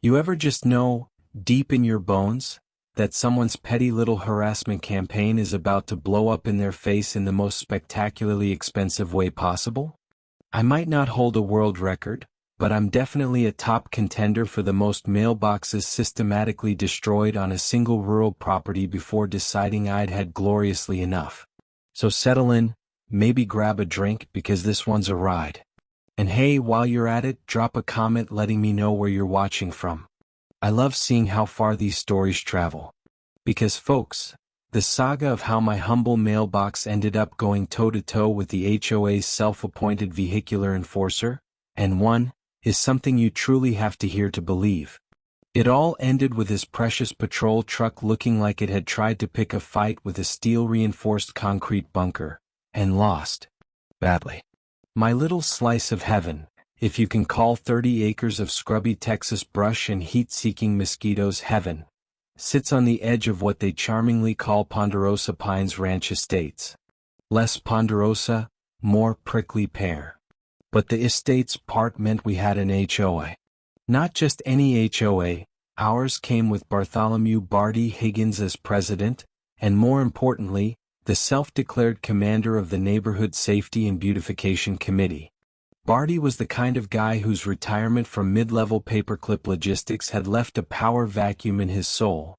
You ever just know, deep in your bones, that someone's petty little harassment campaign is about to blow up in their face in the most spectacularly expensive way possible? I might not hold a world record, but I'm definitely a top contender for the most mailboxes systematically destroyed on a single rural property before deciding I'd had gloriously enough. So settle in, maybe grab a drink because this one's a ride. And hey, while you're at it, drop a comment letting me know where you're watching from. I love seeing how far these stories travel. Because folks, the saga of how my humble mailbox ended up going toe-to-toe with the HOA's self-appointed vehicular enforcer, and one, is something you truly have to hear to believe. It all ended with his precious patrol truck looking like it had tried to pick a fight with a steel-reinforced concrete bunker, and lost. Badly. My little slice of heaven, if you can call 30 acres of scrubby Texas brush and heat-seeking mosquitoes heaven, sits on the edge of what they charmingly call Ponderosa Pines Ranch Estates. Less ponderosa, more prickly pear. But the estates part meant we had an HOA. Not just any HOA, ours came with Bartholomew Barty Higgins as president, and more importantly, the self-declared commander of the Neighborhood Safety and Beautification Committee. Barty was the kind of guy whose retirement from mid-level paperclip logistics had left a power vacuum in his soul,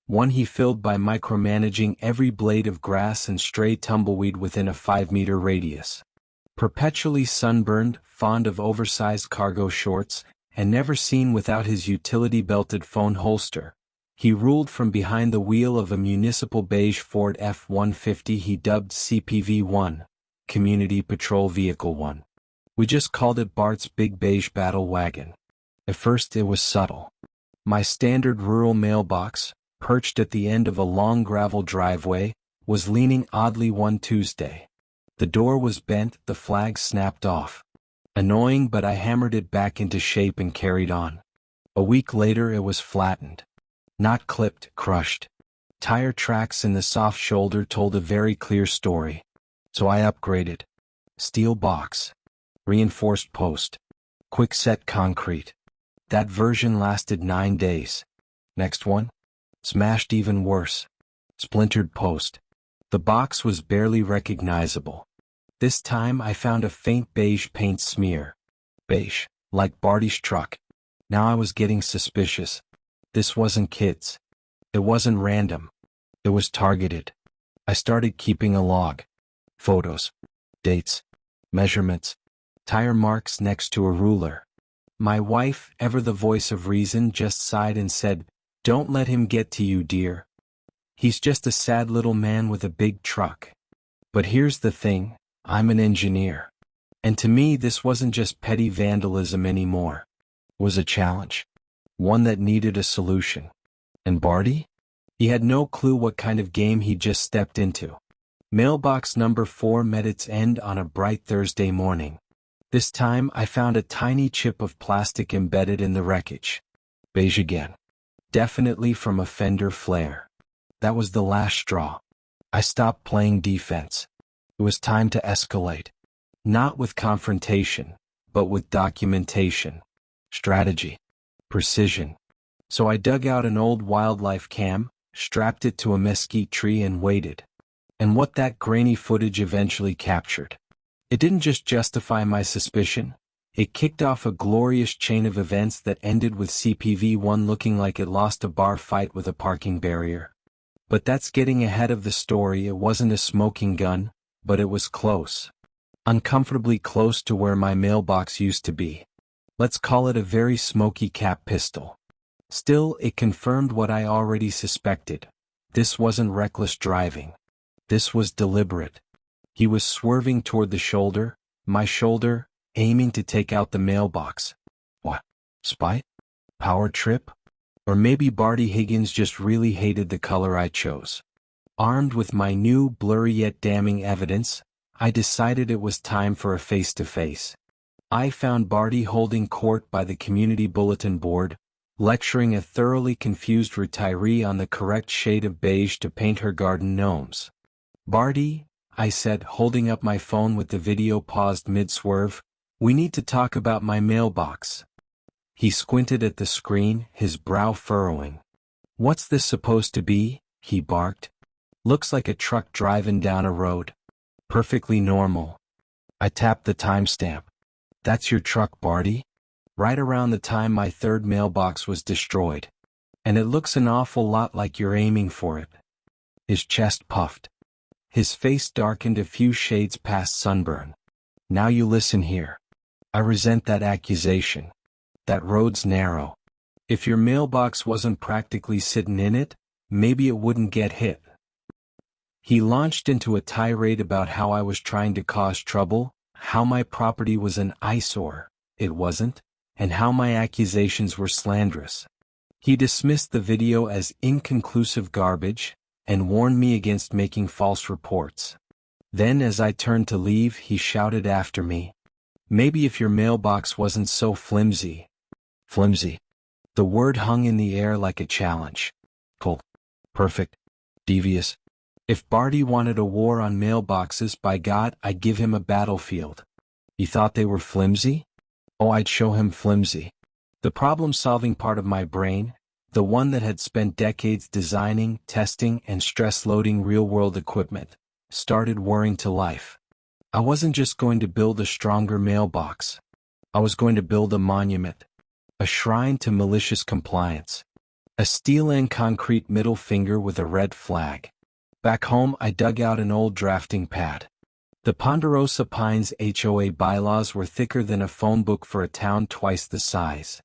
one he filled by micromanaging every blade of grass and stray tumbleweed within a 5-meter radius. Perpetually sunburned, fond of oversized cargo shorts, and never seen without his utility-belted phone holster, he ruled from behind the wheel of a municipal beige Ford F-150 he dubbed CPV-1, Community Patrol Vehicle 1. We just called it Bart's Big Beige Battle Wagon. At first it was subtle. My standard rural mailbox, perched at the end of a long gravel driveway, was leaning oddly one Tuesday. The door was bent, the flag snapped off. Annoying, but I hammered it back into shape and carried on. A week later it was flattened. Not clipped, crushed. Tire tracks in the soft shoulder told a very clear story. So I upgraded. Steel box. Reinforced post. Quick-set concrete. That version lasted 9 days. Next one? Smashed even worse. Splintered post. The box was barely recognizable. This time I found a faint beige paint smear. Beige, like Barty's truck. Now I was getting suspicious. This wasn't kids. It wasn't random. It was targeted. I started keeping a log. Photos. Dates. Measurements. Tire marks next to a ruler. My wife, ever the voice of reason, just sighed and said, "Don't let him get to you, dear. He's just a sad little man with a big truck." But here's the thing, I'm an engineer. And to me this wasn't just petty vandalism anymore. It was a challenge. One that needed a solution. And Barty? He had no clue what kind of game he'd just stepped into. Mailbox number 4 met its end on a bright Thursday morning. This time I found a tiny chip of plastic embedded in the wreckage. Beige again. Definitely from a fender flare. That was the last straw. I stopped playing defense. It was time to escalate. Not with confrontation, but with documentation. Strategy. Precision. So I dug out an old wildlife cam, strapped it to a mesquite tree and waited. And what that grainy footage eventually captured. It didn't just justify my suspicion, it kicked off a glorious chain of events that ended with CPV-1 looking like it lost a bar fight with a parking barrier. But that's getting ahead of the story. It wasn't a smoking gun, but it was close. Uncomfortably close to where my mailbox used to be. Let's call it a very smoky cap pistol. Still, it confirmed what I already suspected. This wasn't reckless driving. This was deliberate. He was swerving toward the shoulder, my shoulder, aiming to take out the mailbox. What? Spite? Power trip? Or maybe Barty Higgins just really hated the color I chose. Armed with my new, blurry yet damning evidence, I decided it was time for a face-to-face. I found Barty holding court by the community bulletin board, lecturing a thoroughly confused retiree on the correct shade of beige to paint her garden gnomes. "Barty," I said, holding up my phone with the video paused mid-swerve, "we need to talk about my mailbox." He squinted at the screen, his brow furrowing. "What's this supposed to be?" he barked. "Looks like a truck driving down a road. Perfectly normal." I tapped the timestamp. "That's your truck, Barty? Right around the time my third mailbox was destroyed. And it looks an awful lot like you're aiming for it." His chest puffed. His face darkened a few shades past sunburn. "Now you listen here. I resent that accusation. That road's narrow. If your mailbox wasn't practically sitting in it, maybe it wouldn't get hit." He launched into a tirade about how I was trying to cause trouble, how my property was an eyesore, it wasn't, and how my accusations were slanderous. He dismissed the video as inconclusive garbage, and warned me against making false reports. Then as I turned to leave, he shouted after me, "Maybe if your mailbox wasn't so flimsy." Flimsy. The word hung in the air like a challenge. Cool. Perfect. Devious. If Barty wanted a war on mailboxes, by God, I'd give him a battlefield. He thought they were flimsy? Oh, I'd show him flimsy. The problem-solving part of my brain, the one that had spent decades designing, testing, and stress-loading real-world equipment, started whirring to life. I wasn't just going to build a stronger mailbox. I was going to build a monument. A shrine to malicious compliance. A steel and concrete middle finger with a red flag. Back home, I dug out an old drafting pad. The Ponderosa Pines HOA bylaws were thicker than a phone book for a town twice the size.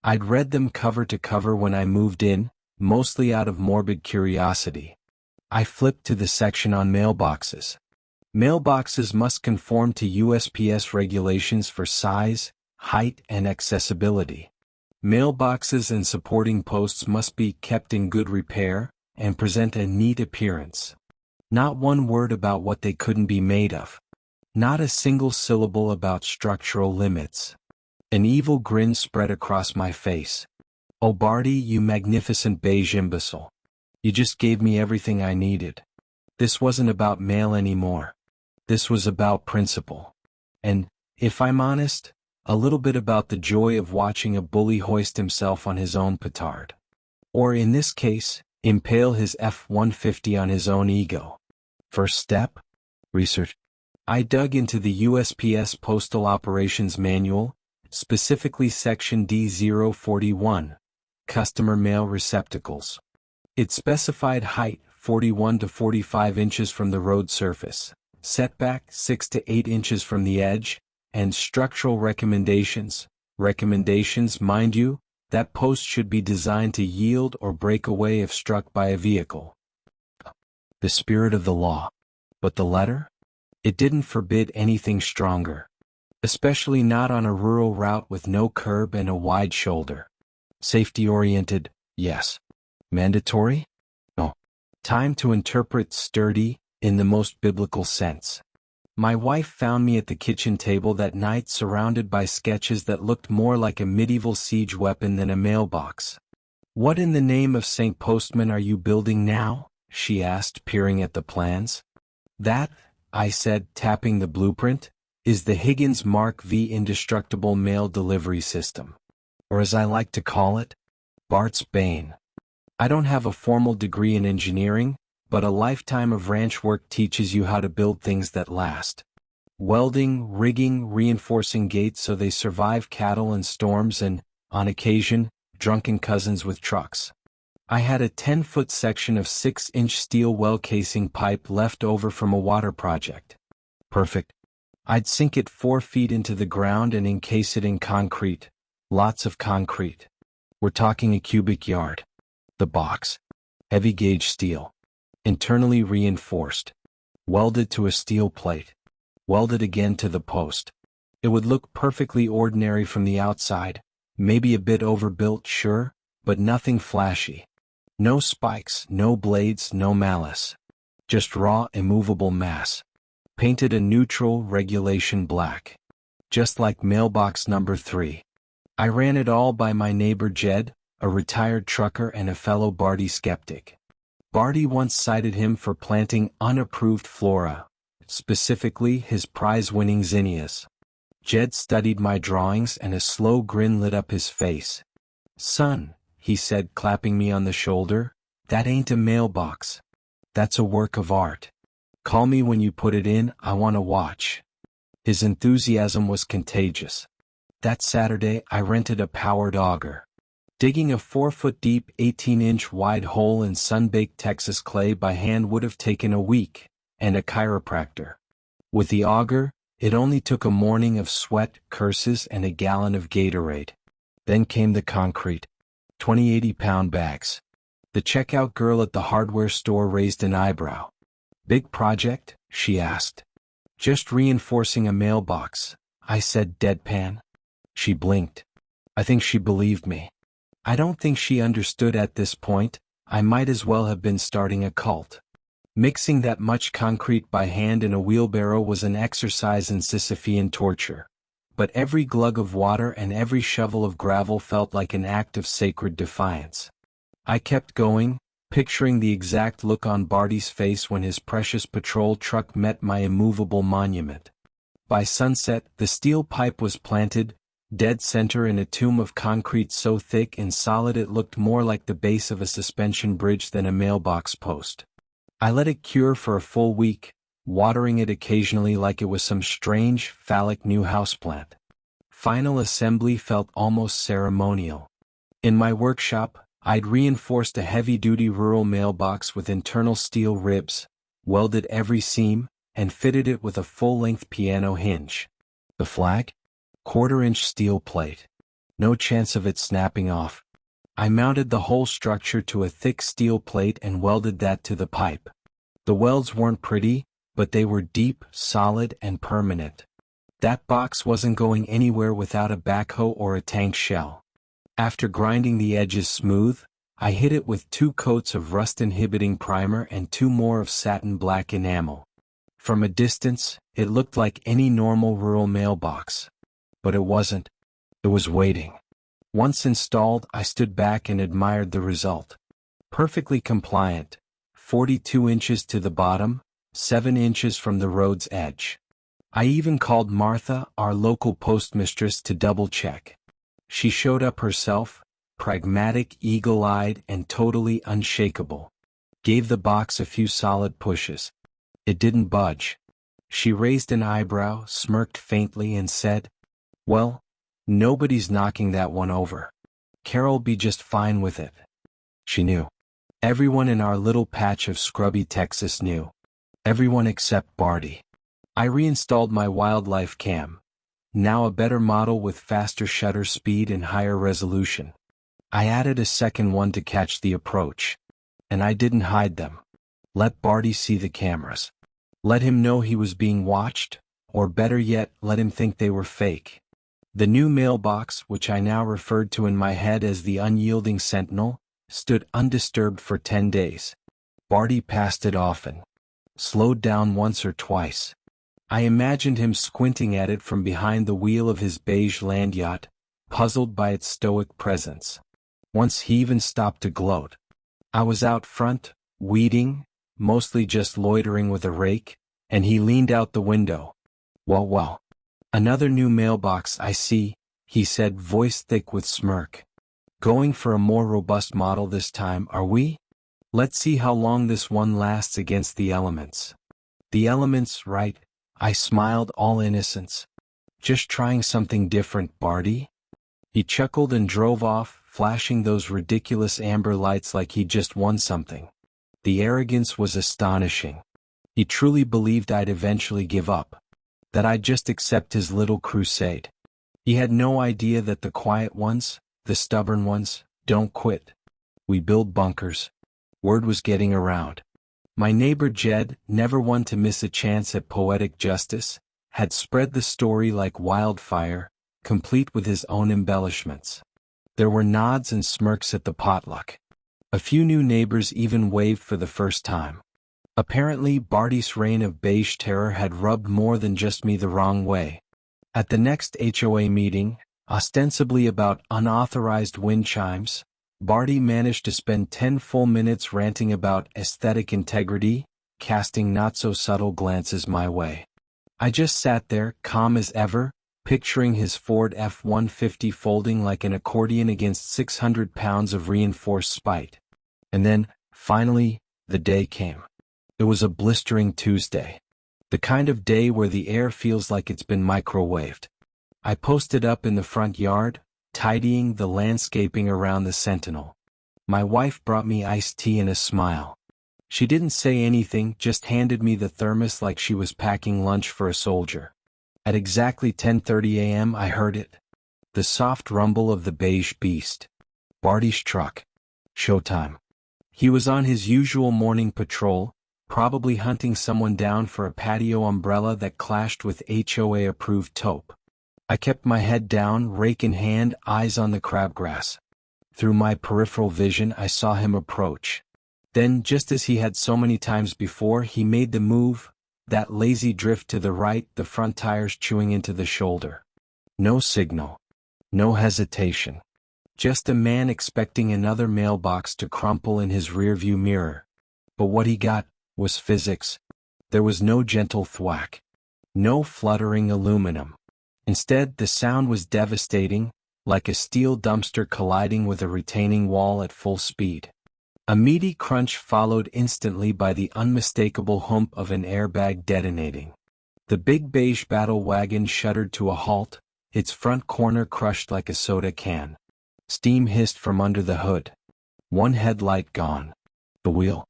I'd read them cover to cover when I moved in, mostly out of morbid curiosity. I flipped to the section on mailboxes. Mailboxes must conform to USPS regulations for size, height, and accessibility. Mailboxes and supporting posts must be kept in good repair and present a neat appearance. Not one word about what they couldn't be made of. Not a single syllable about structural limits. An evil grin spread across my face. "Oh Barty, you magnificent beige imbecile. You just gave me everything I needed. This wasn't about mail anymore. This was about principle. And, if I'm honest, a little bit about the joy of watching a bully hoist himself on his own petard. Or in this case, impale his F-150 on his own ego." First step? Research. I dug into the USPS Postal Operations Manual, specifically Section D041, Customer Mail Receptacles. It specified height 41 to 45 inches from the road surface, setback 6 to 8 inches from the edge, and structural recommendations. Recommendations, mind you, that post should be designed to yield or break away if struck by a vehicle. The spirit of the law. But the letter? It didn't forbid anything stronger. Especially not on a rural route with no curb and a wide shoulder. Safety-oriented, yes. Mandatory? No. Time to interpret sturdy, in the most biblical sense. My wife found me at the kitchen table that night surrounded by sketches that looked more like a medieval siege weapon than a mailbox. "What in the name of St. Postman are you building now?" she asked, peering at the plans. "That," I said, tapping the blueprint, "is the Higgins Mark V indestructible mail delivery system. Or as I like to call it, Bart's Bane. I don't have a formal degree in engineering, but a lifetime of ranch work teaches you how to build things that last. Welding, rigging, reinforcing gates so they survive cattle and storms and, on occasion, drunken cousins with trucks. I had a 10-foot section of 6-inch steel well casing pipe left over from a water project. Perfect. I'd sink it 4 feet into the ground and encase it in concrete. Lots of concrete. We're talking a cubic yard. The box. Heavy gauge steel. Internally reinforced. Welded to a steel plate. Welded again to the post. It would look perfectly ordinary from the outside, maybe a bit overbuilt, sure, but nothing flashy. No spikes, no blades, no malice. Just raw, immovable mass. Painted a neutral, regulation black. Just like mailbox number 3. I ran it all by my neighbor Jed, a retired trucker and a fellow Barty skeptic. Barty once cited him for planting unapproved flora, specifically his prize-winning zinnias. Jed studied my drawings and a slow grin lit up his face. "Son," he said, clapping me on the shoulder, "that ain't a mailbox. That's a work of art. Call me when you put it in, I want to watch." His enthusiasm was contagious. That Saturday I rented a powered auger. Digging a 4-foot deep, 18-inch wide hole in sun-baked Texas clay by hand would have taken a week, and a chiropractor. With the auger, it only took a morning of sweat, curses, and a gallon of Gatorade. Then came the concrete. 20 80-pound bags. The checkout girl at the hardware store raised an eyebrow. "Big project?" she asked. "Just reinforcing a mailbox," I said deadpan. She blinked. I think she believed me. I don't think she understood at this point, I might as well have been starting a cult. Mixing that much concrete by hand in a wheelbarrow was an exercise in Sisyphean torture. But every glug of water and every shovel of gravel felt like an act of sacred defiance. I kept going, picturing the exact look on Barty's face when his precious patrol truck met my immovable monument. By sunset, the steel pipe was planted, dead center in a tomb of concrete so thick and solid it looked more like the base of a suspension bridge than a mailbox post. I let it cure for a full week, watering it occasionally like it was some strange, phallic new houseplant. Final assembly felt almost ceremonial. In my workshop, I'd reinforced a heavy-duty rural mailbox with internal steel ribs, welded every seam, and fitted it with a full-length piano hinge. The flag? 1/4-inch steel plate. No chance of it snapping off. I mounted the whole structure to a thick steel plate and welded that to the pipe. The welds weren't pretty, but they were deep, solid, and permanent. That box wasn't going anywhere without a backhoe or a tank shell. After grinding the edges smooth, I hit it with 2 coats of rust-inhibiting primer and 2 more of satin black enamel. From a distance, it looked like any normal rural mailbox. But it wasn't. It was waiting. Once installed, I stood back and admired the result. Perfectly compliant. 42 inches to the bottom, 7 inches from the road's edge. I even called Martha, our local postmistress, to double-check. She showed up herself, pragmatic, eagle-eyed, and totally unshakable. Gave the box a few solid pushes. It didn't budge. She raised an eyebrow, smirked faintly, and said, "Well, nobody's knocking that one over. Carol'll be just fine with it." She knew. Everyone in our little patch of scrubby Texas knew. Everyone except Barty. I reinstalled my wildlife cam. Now a better model with faster shutter speed and higher resolution. I added a second one to catch the approach. And I didn't hide them. Let Barty see the cameras. Let him know he was being watched, or better yet, let him think they were fake. The new mailbox, which I now referred to in my head as the unyielding sentinel, stood undisturbed for 10 days. Barty passed it often. Slowed down once or twice. I imagined him squinting at it from behind the wheel of his beige land yacht, puzzled by its stoic presence. Once he even stopped to gloat. I was out front, weeding, mostly just loitering with a rake, and he leaned out the window. Well. "Another new mailbox, I see," he said, voice thick with smirk. "Going for a more robust model this time, are we? Let's see how long this one lasts against the elements." "The elements, right?" I smiled, all innocence. "Just trying something different, Barty?" He chuckled and drove off, flashing those ridiculous amber lights like he'd just won something. The arrogance was astonishing. He truly believed I'd eventually give up. That I'd just accept his little crusade. He had no idea that the quiet ones, the stubborn ones, don't quit. We build bunkers. Word was getting around. My neighbor Jed, never one to miss a chance at poetic justice, had spread the story like wildfire, complete with his own embellishments. There were nods and smirks at the potluck. A few new neighbors even waved for the first time. Apparently, Barty's reign of beige terror had rubbed more than just me the wrong way. At the next HOA meeting, ostensibly about unauthorized wind chimes, Barty managed to spend 10 full minutes ranting about aesthetic integrity, casting not-so-subtle glances my way. I just sat there, calm as ever, picturing his Ford F-150 folding like an accordion against 600 pounds of reinforced spite. And then, finally, the day came. It was a blistering Tuesday. The kind of day where the air feels like it's been microwaved. I posted up in the front yard, tidying the landscaping around the Sentinel. My wife brought me iced tea and a smile. She didn't say anything, just handed me the thermos like she was packing lunch for a soldier. At exactly 10:30 a.m. I heard it. The soft rumble of the beige beast. Barty's truck. Showtime. He was on his usual morning patrol, probably hunting someone down for a patio umbrella that clashed with HOA-approved taupe. I kept my head down, rake in hand, eyes on the crabgrass. Through my peripheral vision I saw him approach. Then, just as he had so many times before, he made the move, that lazy drift to the right, the front tires chewing into the shoulder. No signal. No hesitation. Just a man expecting another mailbox to crumple in his rearview mirror. But what he got was physics. There was no gentle thwack. No fluttering aluminum. Instead, the sound was devastating, like a steel dumpster colliding with a retaining wall at full speed. A meaty crunch followed instantly by the unmistakable hump of an airbag detonating. The big beige battle wagon shuddered to a halt, its front corner crushed like a soda can. Steam hissed from under the hood. One headlight gone. The wheel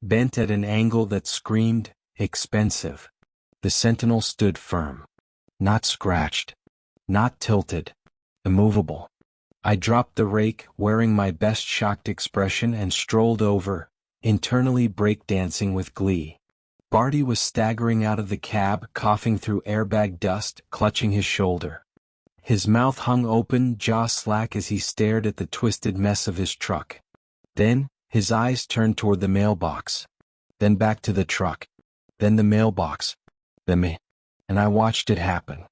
bent at an angle that screamed, expensive. The Sentinel stood firm. Not scratched. Not tilted. Immovable. I dropped the rake, wearing my best shocked expression, and strolled over, internally breakdancing with glee. Barty was staggering out of the cab, coughing through airbag dust, clutching his shoulder. His mouth hung open, jaw slack as he stared at the twisted mess of his truck. Then, his eyes turned toward the mailbox. Then back to the truck. Then the mailbox. Then me. And I watched it happen.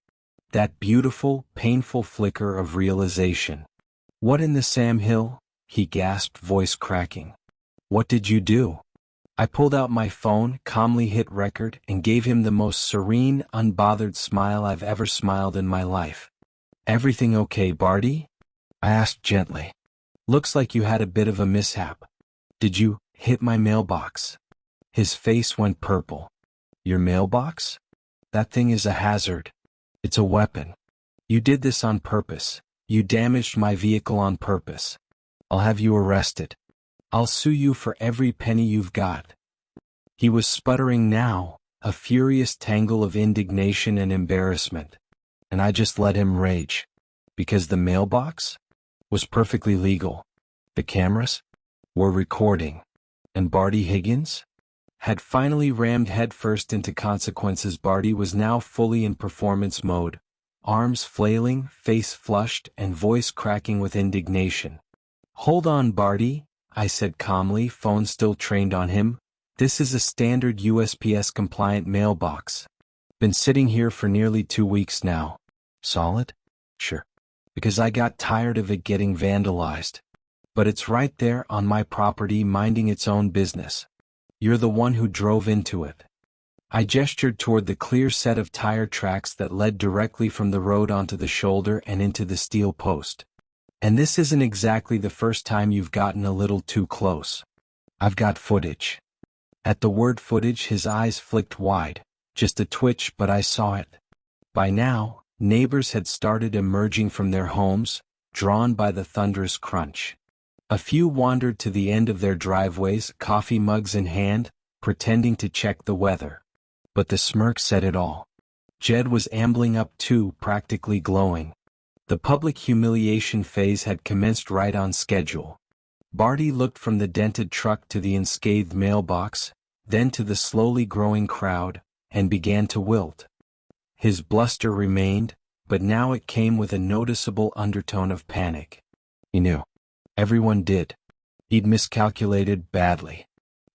That beautiful, painful flicker of realization. "What in the Sam Hill?" he gasped, voice cracking. "What did you do?" I pulled out my phone, calmly hit record, and gave him the most serene, unbothered smile I've ever smiled in my life. "Everything okay, Barty?" I asked gently. "Looks like you had a bit of a mishap. Did you hit my mailbox?" His face went purple. "Your mailbox? That thing is a hazard. It's a weapon. You did this on purpose. You damaged my vehicle on purpose. I'll have you arrested. I'll sue you for every penny you've got." He was sputtering now, a furious tangle of indignation and embarrassment. And I just let him rage. Because the mailbox was perfectly legal. The cameras were recording. And Barty Higgins had finally rammed headfirst into consequences. Barty was now fully in performance mode. Arms flailing, face flushed, and voice cracking with indignation. "Hold on, Barty," I said calmly, phone still trained on him. "This is a standard USPS-compliant mailbox. Been sitting here for nearly 2 weeks now. Solid? Sure. Because I got tired of it getting vandalized. But it's right there on my property, minding its own business. You're the one who drove into it." I gestured toward the clear set of tire tracks that led directly from the road onto the shoulder and into the steel post. "And this isn't exactly the first time you've gotten a little too close. I've got footage." At the word footage his eyes flicked wide, just a twitch, but I saw it. By now, neighbors had started emerging from their homes, drawn by the thunderous crunch. A few wandered to the end of their driveways, coffee mugs in hand, pretending to check the weather. But the smirk said it all. Jed was ambling up too, practically glowing. The public humiliation phase had commenced right on schedule. Barty looked from the dented truck to the unscathed mailbox, then to the slowly growing crowd, and began to wilt. His bluster remained, but now it came with a noticeable undertone of panic. He knew. Everyone did. He'd miscalculated badly.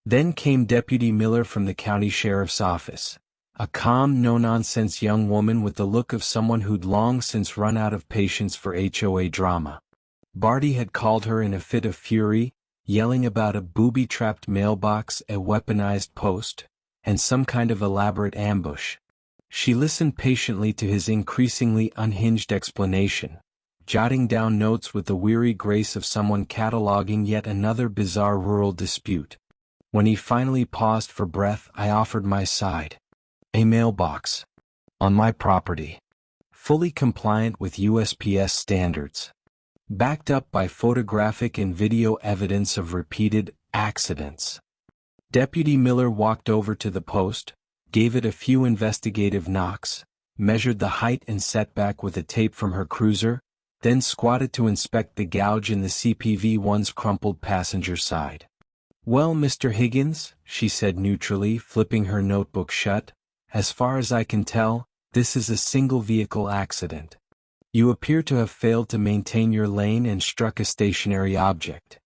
Then came Deputy Miller from the county sheriff's office, a calm, no-nonsense young woman with the look of someone who'd long since run out of patience for HOA drama. Barty had called her in a fit of fury, yelling about a booby-trapped mailbox, a weaponized post, and some kind of elaborate ambush. She listened patiently to his increasingly unhinged explanation, jotting down notes with the weary grace of someone cataloging yet another bizarre rural dispute. When he finally paused for breath, I offered my side. A mailbox. On my property. Fully compliant with USPS standards. Backed up by photographic and video evidence of repeated accidents. Deputy Miller walked over to the post, gave it a few investigative knocks, measured the height and setback with a tape from her cruiser, then squatted to inspect the gouge in the CPV-1's crumpled passenger side. "Well, Mr. Higgins," she said neutrally, flipping her notebook shut, "as far as I can tell, this is a single-vehicle accident. You appear to have failed to maintain your lane and struck a stationary object."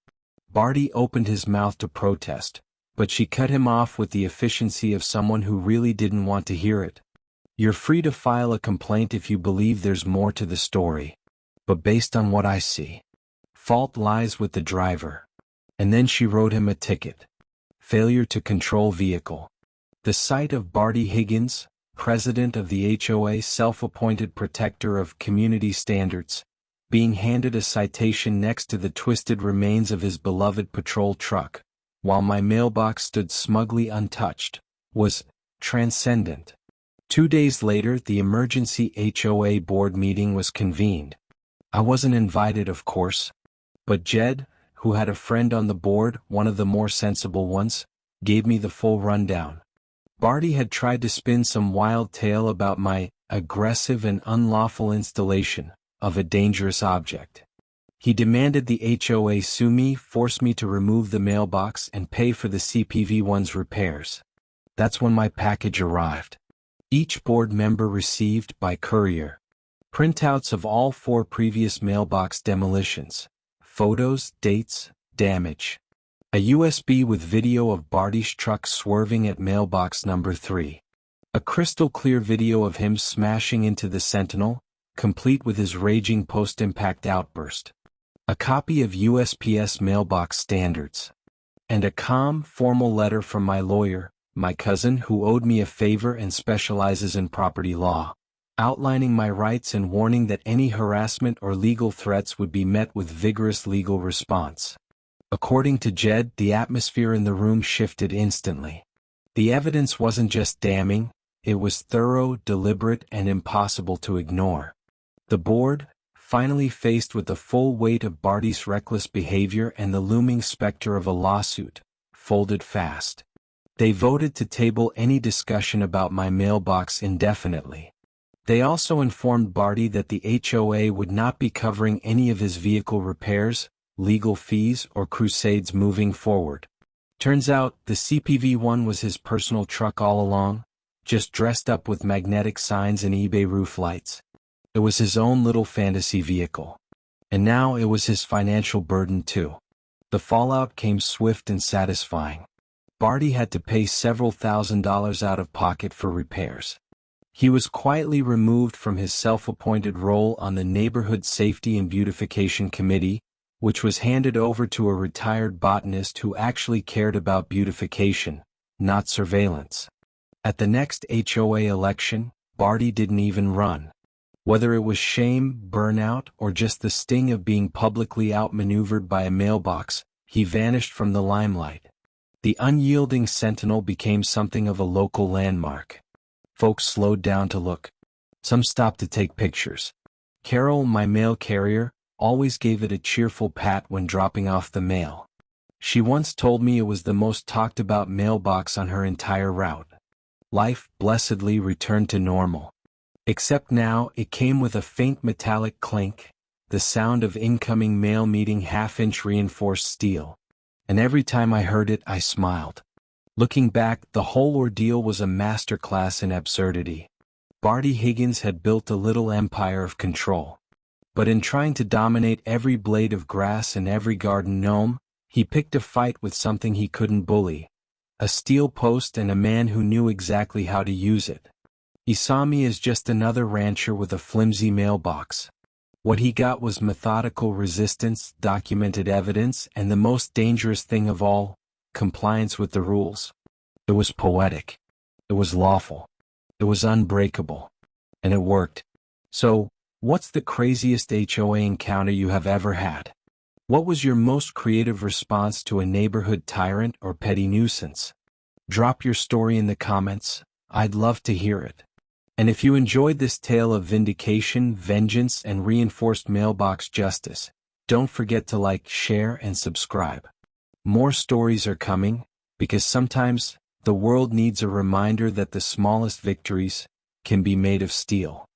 Barty opened his mouth to protest, but she cut him off with the efficiency of someone who really didn't want to hear it. "You're free to file a complaint if you believe there's more to the story. But based on what I see, fault lies with the driver." And then she wrote him a ticket. Failure to control vehicle. The sight of Barty Higgins, president of the HOA, self-appointed protector of community standards, being handed a citation next to the twisted remains of his beloved patrol truck, while my mailbox stood smugly untouched, was transcendent. 2 days later, the emergency HOA board meeting was convened. I wasn't invited, of course, but Jed, who had a friend on the board, one of the more sensible ones, gave me the full rundown. Barty had tried to spin some wild tale about my aggressive and unlawful installation of a dangerous object. He demanded the HOA sue me, force me to remove the mailbox, and pay for the CPV-1's repairs. That's when my package arrived. Each board member received, by courier, printouts of all 4 previous mailbox demolitions. Photos, dates, damage. A USB with video of Barty's truck swerving at mailbox number 3. A crystal clear video of him smashing into the Sentinel, complete with his raging post-impact outburst. A copy of USPS mailbox standards. And a calm, formal letter from my lawyer, my cousin who owed me a favor and specializes in property law, outlining my rights and warning that any harassment or legal threats would be met with vigorous legal response. According to Jed, the atmosphere in the room shifted instantly. The evidence wasn't just damning, it was thorough, deliberate, and impossible to ignore. The board, finally faced with the full weight of Barty's reckless behavior and the looming specter of a lawsuit, folded fast. They voted to table any discussion about my mailbox indefinitely. They also informed Barty that the HOA would not be covering any of his vehicle repairs, legal fees, or crusades moving forward. Turns out, the CPV-1 was his personal truck all along, just dressed up with magnetic signs and eBay roof lights. It was his own little fantasy vehicle. And now it was his financial burden too. The fallout came swift and satisfying. Barty had to pay several $1,000s out of pocket for repairs. He was quietly removed from his self-appointed role on the Neighborhood Safety and Beautification Committee, which was handed over to a retired botanist who actually cared about beautification, not surveillance. At the next HOA election, Barty didn't even run. Whether it was shame, burnout, or just the sting of being publicly outmaneuvered by a mailbox, he vanished from the limelight. The unyielding Sentinel became something of a local landmark. Folks slowed down to look. Some stopped to take pictures. Carol, my mail carrier, always gave it a cheerful pat when dropping off the mail. She once told me it was the most talked about mailbox on her entire route. Life, blessedly, returned to normal. Except now it came with a faint metallic clink, the sound of incoming mail meeting half-inch reinforced steel. And every time I heard it, I smiled. Looking back, the whole ordeal was a masterclass in absurdity. Barty Higgins had built a little empire of control. But in trying to dominate every blade of grass and every garden gnome, he picked a fight with something he couldn't bully. A steel post and a man who knew exactly how to use it. He saw me as just another rancher with a flimsy mailbox. What he got was methodical resistance, documented evidence, and the most dangerous thing of all, compliance with the rules. It was poetic. It was lawful. It was unbreakable. And it worked. So, what's the craziest HOA encounter you have ever had? What was your most creative response to a neighborhood tyrant or petty nuisance? Drop your story in the comments. I'd love to hear it. And if you enjoyed this tale of vindication, vengeance, and reinforced mailbox justice, don't forget to like, share, and subscribe. More stories are coming, because sometimes the world needs a reminder that the smallest victories can be made of steel.